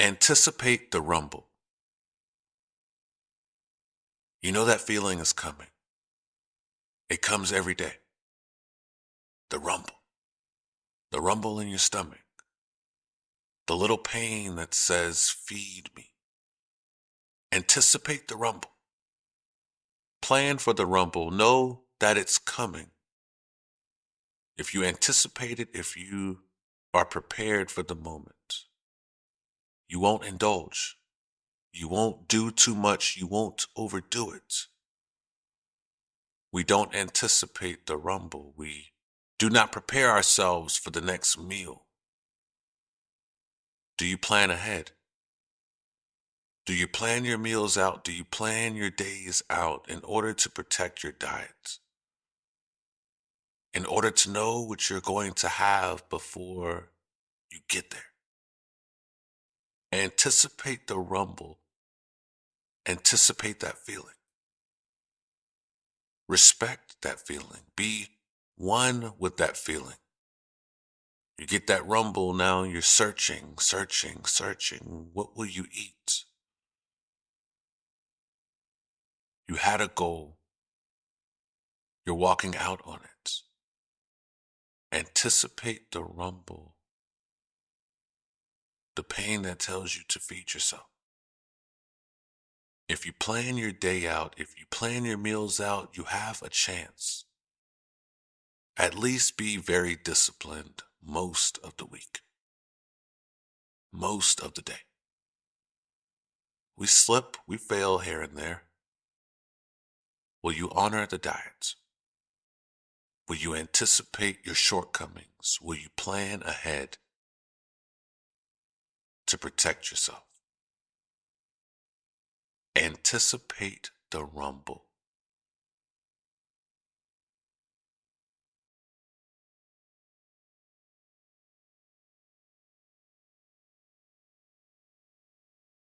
Anticipate the rumble. You know that feeling is coming. It comes every day. The rumble. The rumble in your stomach. The little pain that says, feed me. Anticipate the rumble. Plan for the rumble. Know that it's coming. If you anticipate it, if you are prepared for the moment, you won't indulge. You won't do too much. You won't overdo it. We don't anticipate the rumble. We do not prepare ourselves for the next meal. Do you plan ahead? Do you plan your meals out? Do you plan your days out in order to protect your diet? In order to know what you're going to have before you get there? Anticipate the rumble. Anticipate that feeling. Respect that feeling. Be one with that feeling. You get that rumble, now you're searching. What will you eat? You had a goal. You're walking out on it. Anticipate the rumble. The pain that tells you to feed yourself. If you plan your day out, if you plan your meals out, you have a chance. At least be very disciplined most of the week. Most of the day. We slip, we fail here and there. Will you honor the diet? Will you anticipate your shortcomings? Will you plan ahead to protect yourself? Anticipate the rumble.